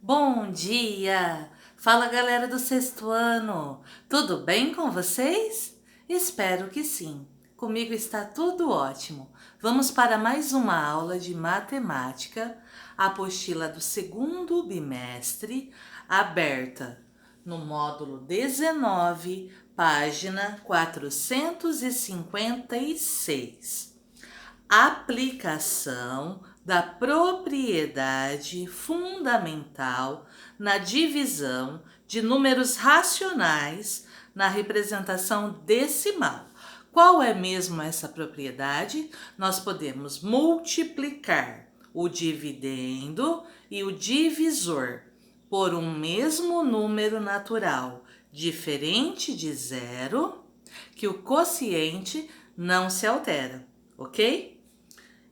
Bom dia! Fala galera do sexto ano! Tudo bem com vocês? Espero que sim. Comigo está tudo ótimo. Vamos para mais uma aula de matemática, apostila do segundo bimestre, aberta no módulo 19, página 456. Aplicação da propriedade fundamental na divisão de números racionais na representação decimal. Qual é mesmo essa propriedade? Nós podemos multiplicar o dividendo e o divisor por um mesmo número natural diferente de zero, que o quociente não se altera, ok?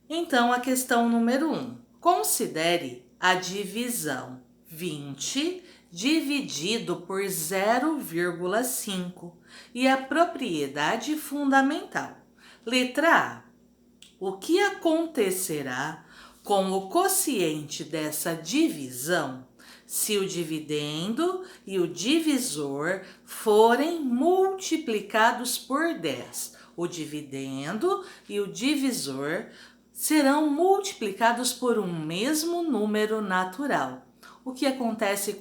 Então, a questão número 1. Considere a divisão 20 dividido por 0,5 e a propriedade fundamental. Letra A. O que acontecerá com o quociente dessa divisão se o dividendo e o divisor forem multiplicados por 10? O dividendo e o divisor serão multiplicados por um mesmo número natural. O que acontecerá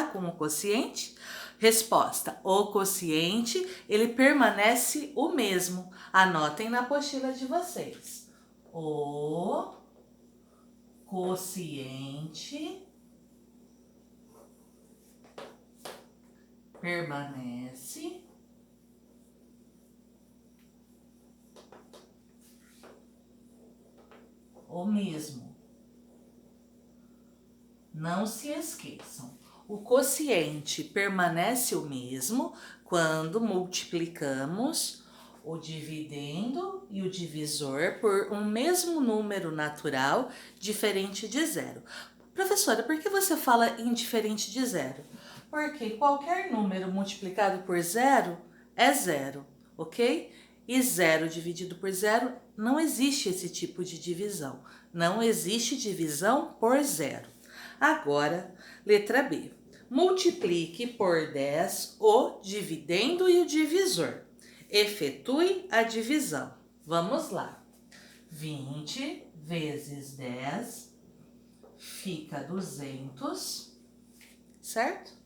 com o quociente? Resposta: o quociente ele permanece o mesmo. Anotem na apostila de vocês. O quociente permanece o mesmo. Não se esqueçam, o quociente permanece o mesmo quando multiplicamos o dividendo e o divisor por um mesmo número natural diferente de zero. Professora, por que você fala em diferente de zero? Porque qualquer número multiplicado por zero é zero, ok? E zero dividido por zero, não existe esse tipo de divisão. Não existe divisão por zero. Agora, letra B. Multiplique por 10 o dividendo e o divisor. Efetue a divisão. Vamos lá. 20 vezes 10 fica 200, certo?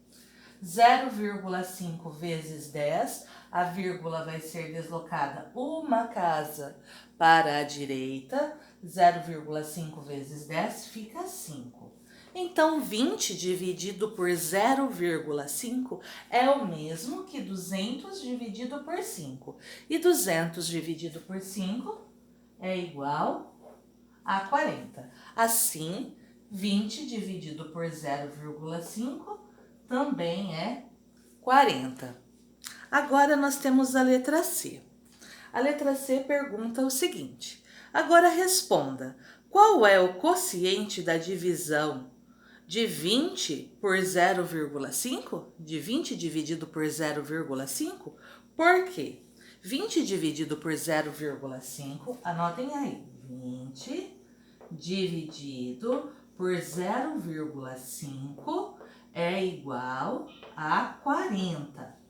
0,5 vezes 10, a vírgula vai ser deslocada uma casa para a direita. 0,5 vezes 10 fica 5. Então, 20 dividido por 0,5 é o mesmo que 200 dividido por 5. E 200 dividido por 5 é igual a 40. Assim, 20 dividido por 0,5 também é 40. Agora nós temos a letra C. A letra C pergunta o seguinte: agora responda, qual é o quociente da divisão de 20 por 0,5? De 20 dividido por 0,5? Por quê? 20 dividido por 0,5, anotem aí, 20 dividido por 0,5 é igual a 40.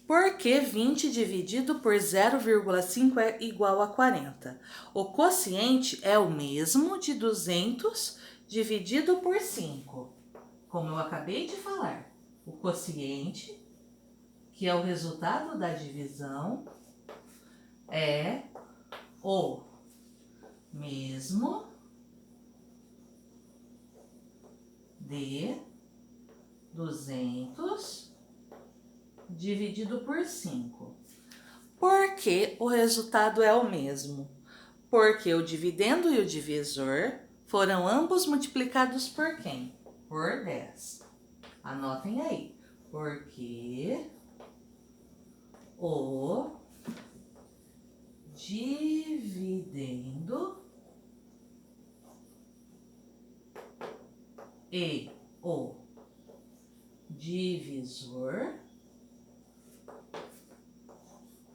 Por que 20 dividido por 0,5 é igual a 40? O quociente é o mesmo de 200 dividido por 5. Como eu acabei de falar, o quociente, que é o resultado da divisão, é o mesmo de 200 dividido por 5. Por que o resultado é o mesmo? Porque o dividendo e o divisor foram ambos multiplicados por quem? Por 10. Anotem aí. Porque o dividendo e o divisor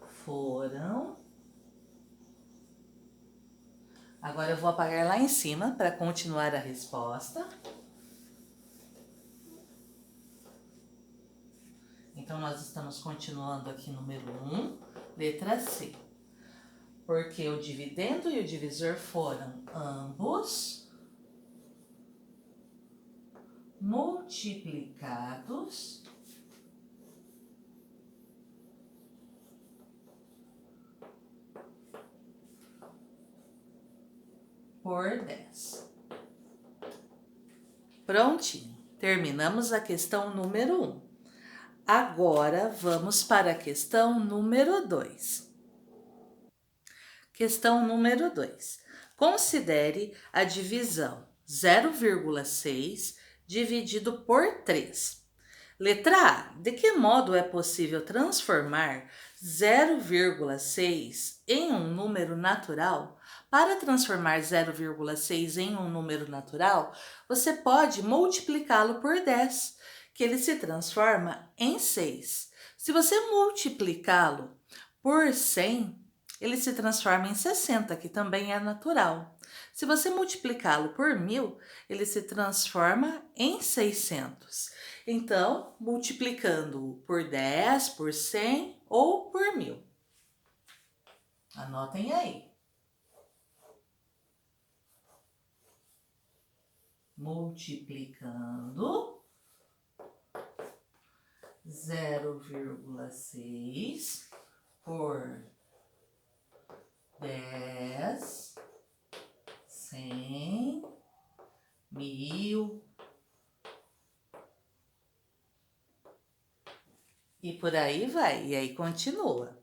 foram... Agora eu vou apagar lá em cima para continuar a resposta. Então, nós estamos continuando aqui número 1, letra C. Porque o dividendo e o divisor foram ambos multiplicados por 10. Prontinho, terminamos a questão número 1. Agora, vamos para a questão número 2. Questão número 2. Considere a divisão 0,6 dividido por 3. Letra A. De que modo é possível transformar 0,6 em um número natural? Para transformar 0,6 em um número natural, você pode multiplicá-lo por 10, que ele se transforma em 6. Se você multiplicá-lo por 100, ele se transforma em 60, que também é natural. Se você multiplicá-lo por 1000, ele se transforma em 600. Então, multiplicando por 10, por 100 ou por 1000. Anotem aí. Multiplicando 0,6 por 10, 100, 1000 e por aí vai. E aí continua.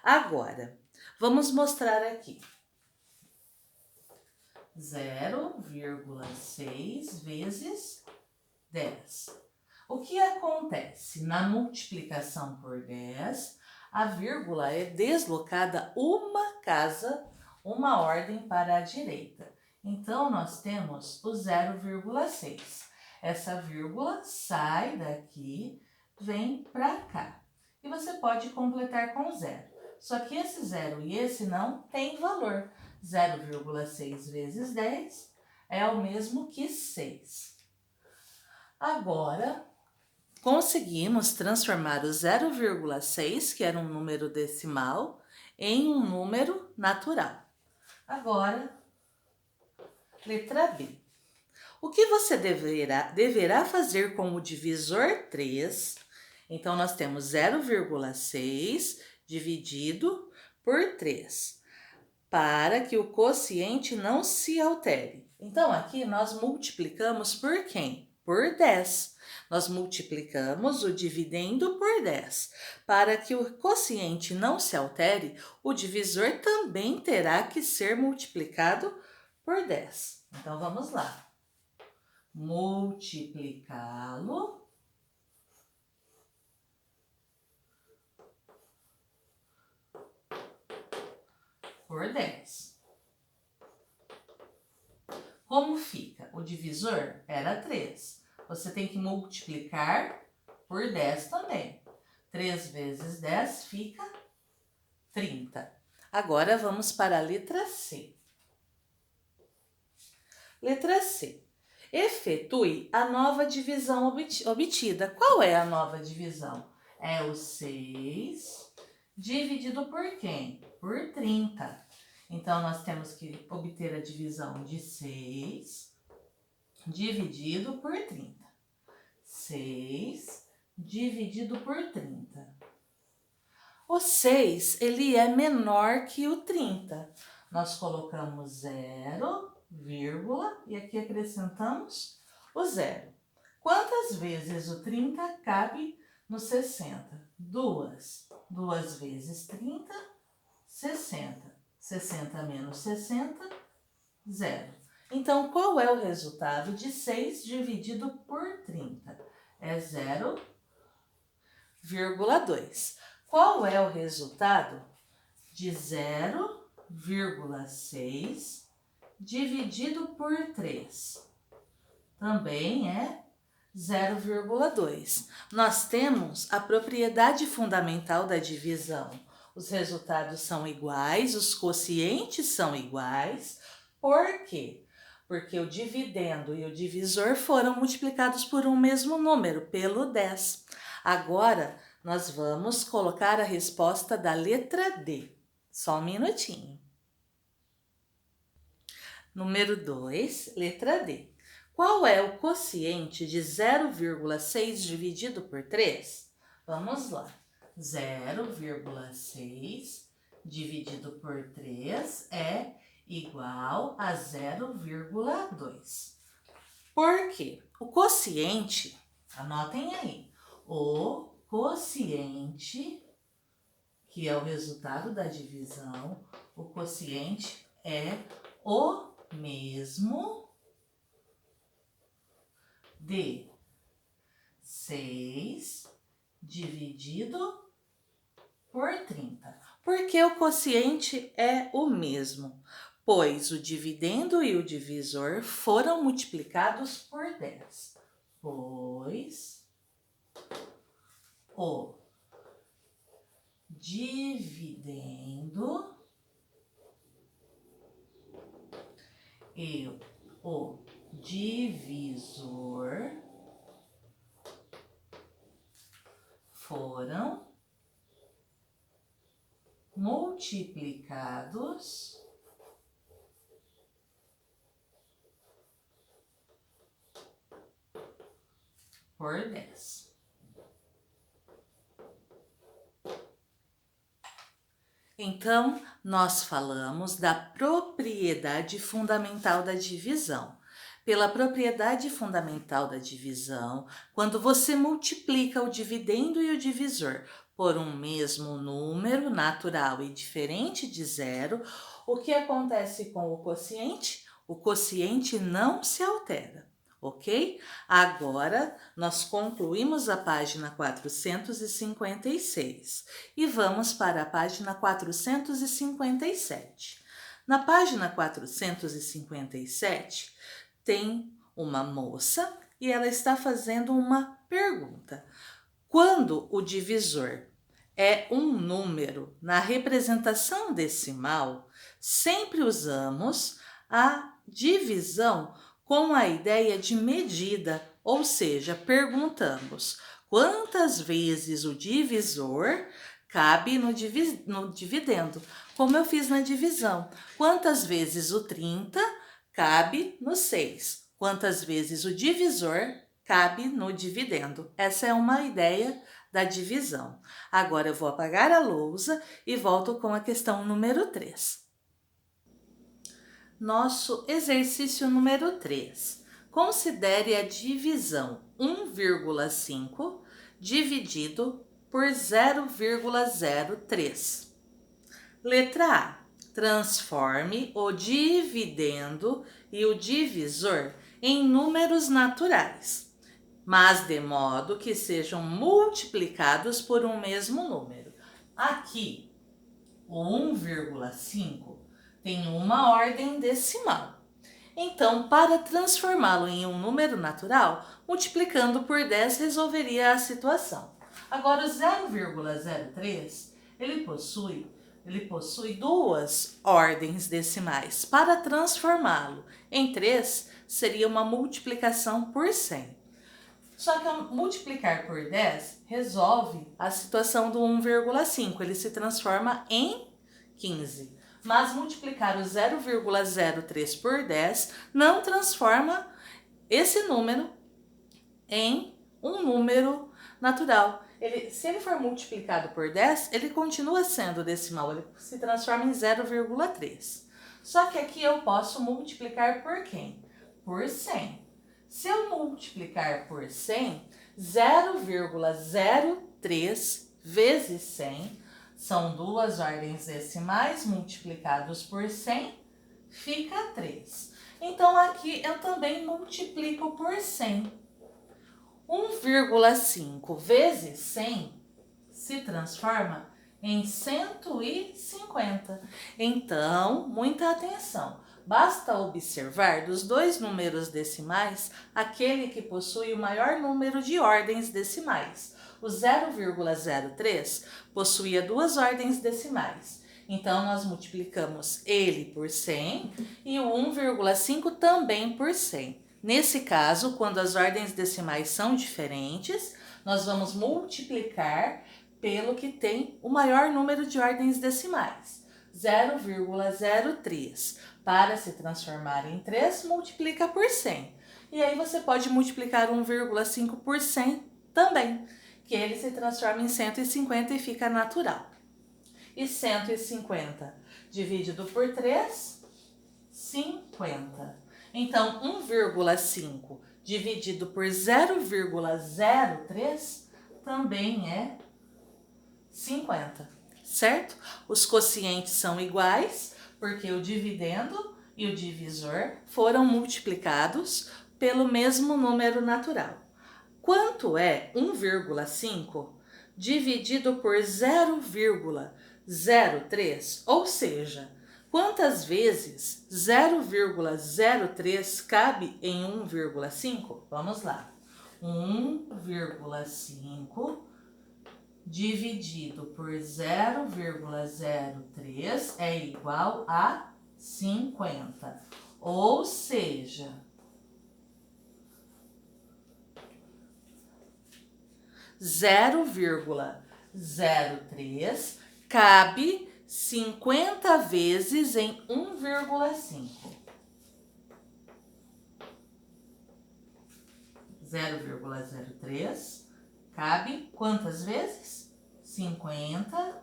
Agora, vamos mostrar aqui. 0,6 vezes 10. O que acontece? Na multiplicação por 10, a vírgula é deslocada uma casa, uma ordem para a direita. Então, nós temos o 0,6. Essa vírgula sai daqui, vem para cá. E você pode completar com 0. Só que esse 0 e esse não tem valor. 0,6 vezes 10 é o mesmo que 6. Agora, conseguimos transformar o 0,6, que era um número decimal, em um número natural. Agora, letra B. O que você deverá fazer com o divisor 3? Então, nós temos 0,6 dividido por 3, para que o quociente não se altere. Então, aqui nós multiplicamos por quem? Por 10. Nós multiplicamos o dividendo por 10. Para que o quociente não se altere, o divisor também terá que ser multiplicado por 10. Então, vamos lá. Multiplicá-lo por 10. Como fica? O divisor era 3. Você tem que multiplicar por 10 também. 3 vezes 10 fica 30. Agora vamos para a letra C. Letra C. Efetue a nova divisão obtida. Qual é a nova divisão? É o 6 dividido por quem? Por 30. Então, nós temos que obter a divisão de 6 dividido por 30. 6 dividido por 30. O 6, ele é menor que o 30. Nós colocamos 0, e aqui acrescentamos o 0. Quantas vezes o 30 cabe no 60? 2. 2 vezes 30, 60. 60 menos 60, 0. Então, qual é o resultado de 6 dividido por 30? É 0,2. Qual é o resultado de 0,6 dividido por 3? Também é 0,2. Nós temos a propriedade fundamental da divisão. Os resultados são iguais, os quocientes são iguais. Por quê? Porque o dividendo e o divisor foram multiplicados por um mesmo número, pelo 10. Agora, nós vamos colocar a resposta da letra D. Só um minutinho. Número 2, letra D. Qual é o quociente de 0,6 dividido por 3? Vamos lá. 0,6 dividido por 3 é igual a 0,2. Por quê? O quociente, anotem aí, o quociente, que é o resultado da divisão, o quociente é o mesmo de 6 dividido por 30. Por que o quociente é o mesmo? Pois o dividendo e o divisor foram multiplicados por 10. Pois o dividendo e o divisor foram multiplicados por 10. Então, nós falamos da propriedade fundamental da divisão. Pela propriedade fundamental da divisão, quando você multiplica o dividendo e o divisor por um mesmo número natural e diferente de zero, o que acontece com o quociente? O quociente não se altera, ok? Agora, nós concluímos a página 456 e vamos para a página 457. Na página 457, tem uma moça e ela está fazendo uma pergunta. Quando o divisor é um número na representação decimal, sempre usamos a divisão com a ideia de medida, ou seja, perguntamos quantas vezes o divisor cabe no dividendo, como eu fiz na divisão. Quantas vezes o 30 cabe no 6? Quantas vezes o divisor cabe no dividendo? Essa é uma ideia da divisão. Agora eu vou apagar a lousa e volto com a questão número 3. Nosso exercício número 3. Considere a divisão 1,5 dividido por 0,03. Letra A. Transforme o dividendo e o divisor em números naturais, mas de modo que sejam multiplicados por um mesmo número. Aqui, o 1,5 tem uma ordem decimal. Então, para transformá-lo em um número natural, multiplicando por 10 resolveria a situação. Agora, o 0,03, ele possui duas ordens decimais. Para transformá-lo em 3, seria uma multiplicação por 100. Só que ao multiplicar por 10 resolve a situação do 1,5, ele se transforma em 15. Mas multiplicar o 0,03 por 10 não transforma esse número em um número natural. Se ele for multiplicado por 10, ele continua sendo decimal, ele se transforma em 0,3. Só que aqui eu posso multiplicar por quem? Por 100. Se eu multiplicar por 100, 0,03 vezes 100, são duas ordens decimais multiplicados por 100, fica 3. Então, aqui eu também multiplico por 100. 1,5 vezes 100 se transforma em 150. Então, muita atenção. Basta observar dos dois números decimais aquele que possui o maior número de ordens decimais. O 0,03 possuía duas ordens decimais. Então, nós multiplicamos ele por 100 e o 1,5 também por 100. Nesse caso, quando as ordens decimais são diferentes, nós vamos multiplicar pelo que tem o maior número de ordens decimais, 0,03. Para se transformar em 3, multiplica por 100. E aí você pode multiplicar 1,5 por 100 também, que ele se transforma em 150 e fica natural. E 150 dividido por 3, 50. Então, 1,5 dividido por 0,03 também é 50, certo? Os quocientes são iguais, porque o dividendo e o divisor foram multiplicados pelo mesmo número natural. Quanto é 1,5 dividido por 0,03? Ou seja, quantas vezes 0,03 cabe em 1,5? Vamos lá. 1,5 dividido por 0,03 é igual a 50. Ou seja, 0,03 cabe 50 vezes em 1,5. 0,03 cabe quantas vezes? 50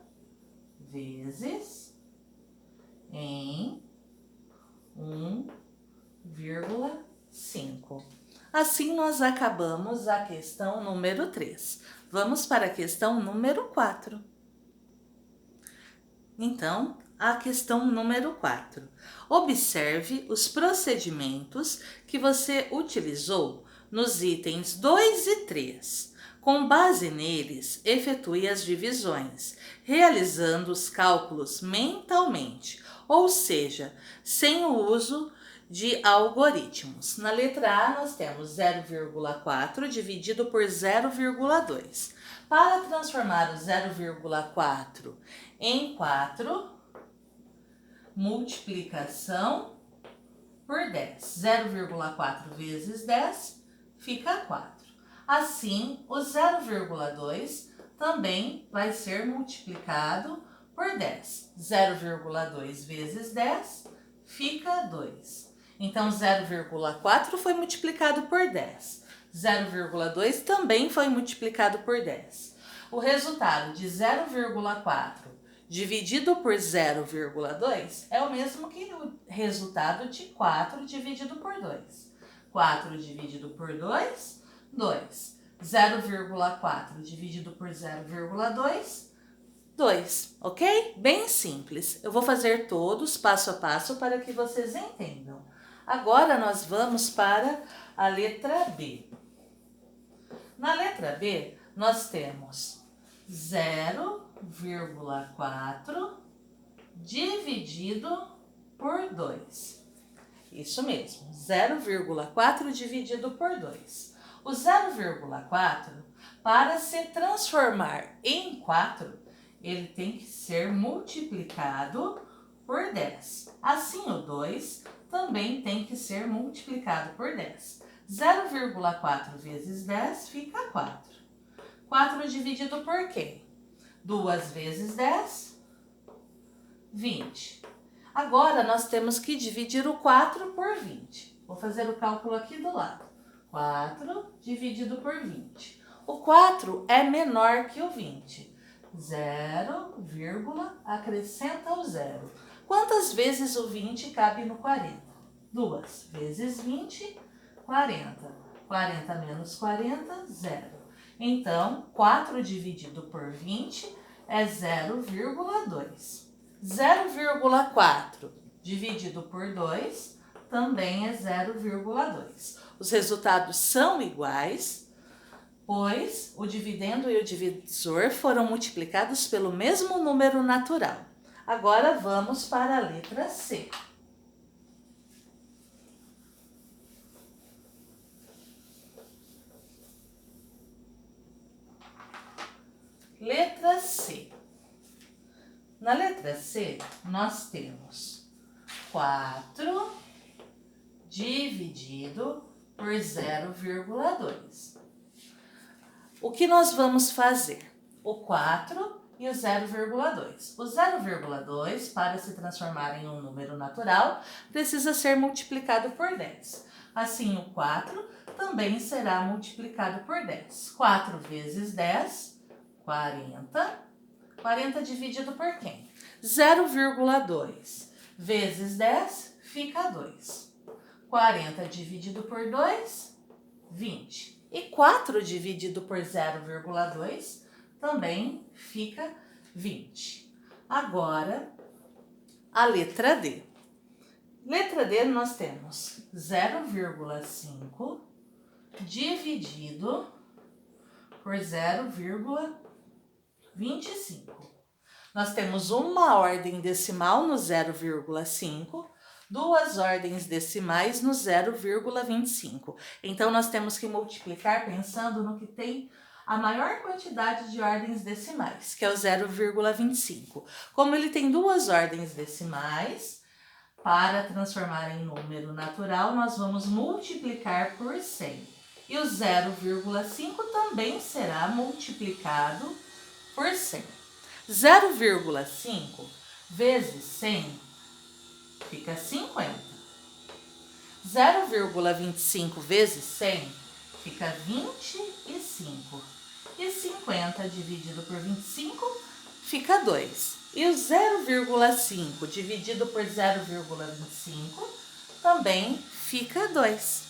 vezes em 1,5. Assim, nós acabamos a questão número 3. Vamos para a questão número 4. Então, a questão número 4. Observe os procedimentos que você utilizou nos itens 2 e 3. Com base neles, efetue as divisões, realizando os cálculos mentalmente, ou seja, sem o uso de algoritmos. Na letra A, nós temos 0,4 dividido por 0,2. Para transformar o 0,4 em 4, multiplicação por 10. 0,4 vezes 10 fica 4. Assim, o 0,2 também vai ser multiplicado por 10. 0,2 vezes 10 fica 2. Então, 0,4 foi multiplicado por 10. 0,2 também foi multiplicado por 10. O resultado de 0,4 dividido por 0,2 é o mesmo que o resultado de 4 dividido por 2. 4 dividido por 2, 2. 0,4 dividido por 0,2, 2, ok? Bem simples. Eu vou fazer todos passo a passo para que vocês entendam. Agora nós vamos para a letra B. Na letra B, nós temos 0,4 dividido por 2. Isso mesmo, 0,4 dividido por 2. O 0,4, para se transformar em 4, ele tem que ser multiplicado por 10. Assim, o 2 também tem que ser multiplicado por 10. 0,4 vezes 10 fica 4. 4 dividido por quê? 2 vezes 10, 20. Agora, nós temos que dividir o 4 por 20. Vou fazer o cálculo aqui do lado. 4 dividido por 20. O 4 é menor que o 20. 0, acrescenta o 0. Quantas vezes o 20 cabe no 40? 2 vezes 20, 40. 40 menos 40, 0. Então, 4 dividido por 20 é 0,2. 0,4 dividido por 2 também é 0,2. Os resultados são iguais, pois o dividendo e o divisor foram multiplicados pelo mesmo número natural. Agora vamos para a letra C. Letra C. Na letra C, nós temos 4 dividido por 0,2. o que nós vamos fazer? O 4 e o 0,2. O 0,2, para se transformar em um número natural, precisa ser multiplicado por 10. Assim, o 4 também será multiplicado por 10. 4 vezes 10, 40. 40 dividido por quem? 0,2 vezes 10 fica 2. 40 dividido por 2, 20. E 4 dividido por 0,2 também fica 20. Agora, a letra D. Letra D nós temos 0,5 dividido por 0,25. Nós temos uma ordem decimal no 0,5, duas ordens decimais no 0,25. Então, nós temos que multiplicar pensando no que tem a maior quantidade de ordens decimais, que é o 0,25. Como ele tem duas ordens decimais, para transformar em número natural, nós vamos multiplicar por 100. E o 0,5 também será multiplicado por 100. 0,5 vezes 100 fica 50. 0,25 vezes 100 fica 25. E 50 dividido por 25 fica 2. E o 0,5 dividido por 0,25 também fica 2.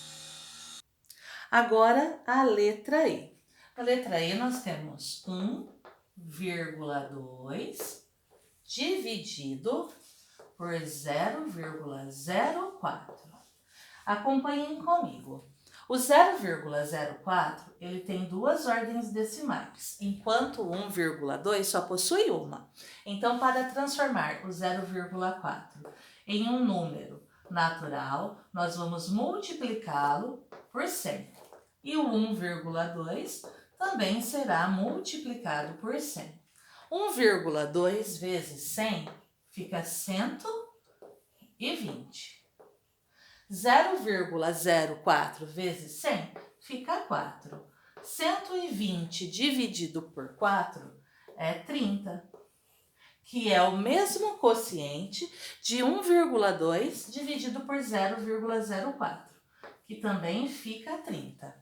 Agora a letra E. Na letra E nós temos 1,2 dividido por 0,04. Acompanhem comigo. O 0,04 ele tem duas ordens decimais, enquanto o 1,2 só possui uma. Então, para transformar o 0,4 em um número natural, nós vamos multiplicá-lo por 100. E o 1,2 também será multiplicado por 100. 1,2 vezes 100 fica 120. 0,04 vezes 100 fica 4. 120 dividido por 4 é 30, que é o mesmo quociente de 1,2 dividido por 0,04, que também fica 30.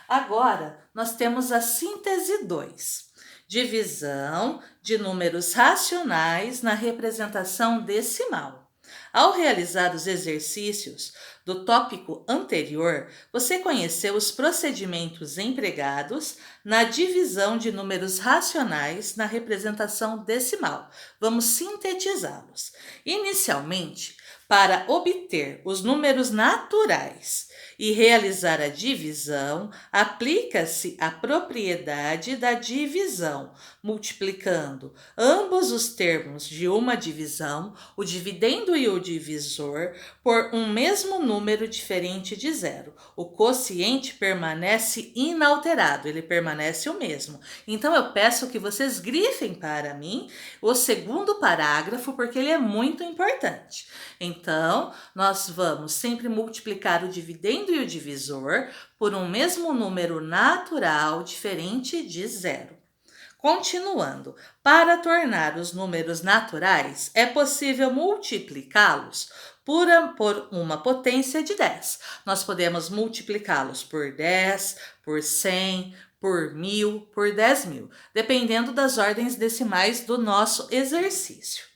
Agora, nós temos a síntese 2. Divisão de números racionais na representação decimal. Ao realizar os exercícios do tópico anterior, você conheceu os procedimentos empregados na divisão de números racionais na representação decimal. Vamos sintetizá-los. Inicialmente, para obter os números naturais e realizar a divisão, aplica-se a propriedade da divisão, multiplicando ambos os termos de uma divisão, o dividendo e o divisor, por um mesmo número diferente de zero. O quociente permanece inalterado, ele permanece o mesmo. Então, eu peço que vocês grifem para mim o segundo parágrafo, porque ele é muito importante. Então, nós vamos sempre multiplicar o dividendo e o divisor por um mesmo número natural diferente de zero. Continuando, para tornar os números naturais, é possível multiplicá-los por uma potência de 10. Nós podemos multiplicá-los por 10, por 100, por 1000, por 10.000, dependendo das ordens decimais do nosso exercício.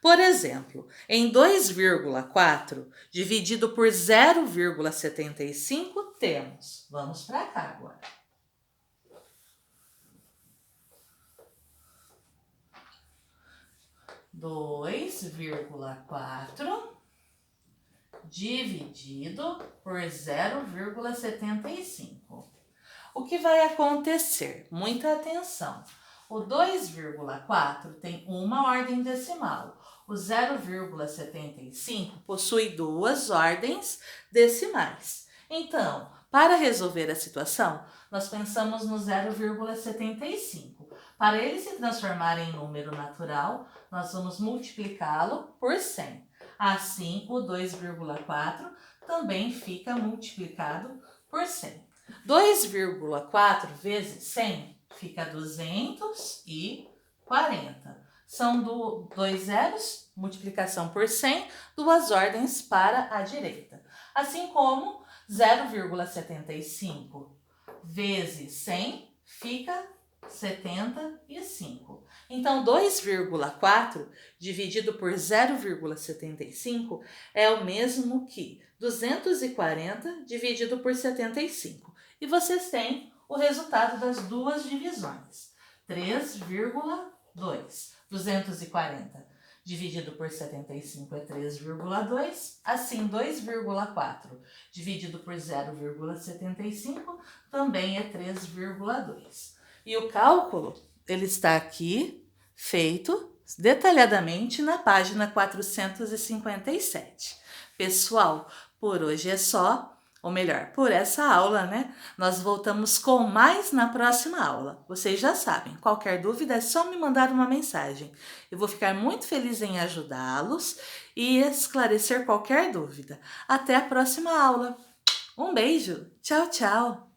Por exemplo, em 2,4 dividido por 0,75 temos. Vamos para cá agora. 2,4 dividido por 0,75. O que vai acontecer? Muita atenção. O 2,4 tem uma ordem decimal. O 0,75 possui duas ordens decimais. Então, para resolver a situação, nós pensamos no 0,75. Para ele se transformar em número natural, nós vamos multiplicá-lo por 100. Assim, o 2,4 também fica multiplicado por 100. 2,4 vezes 100 fica 240. São dois zeros, multiplicação por 100, duas ordens para a direita. Assim como 0,75 vezes 100 fica 75. Então, 2,4 dividido por 0,75 é o mesmo que 240 dividido por 75. E vocês têm o resultado das duas divisões. 3,2. 240 dividido por 75 é 3,2. Assim, 2,4 dividido por 0,75 também é 3,2. E o cálculo, ele está aqui, feito detalhadamente na página 457. Pessoal, por hoje é só, ou melhor, por essa aula, né? Nós voltamos com mais na próxima aula. Vocês já sabem, qualquer dúvida é só me mandar uma mensagem. Eu vou ficar muito feliz em ajudá-los e esclarecer qualquer dúvida. Até a próxima aula. Um beijo. Tchau, tchau.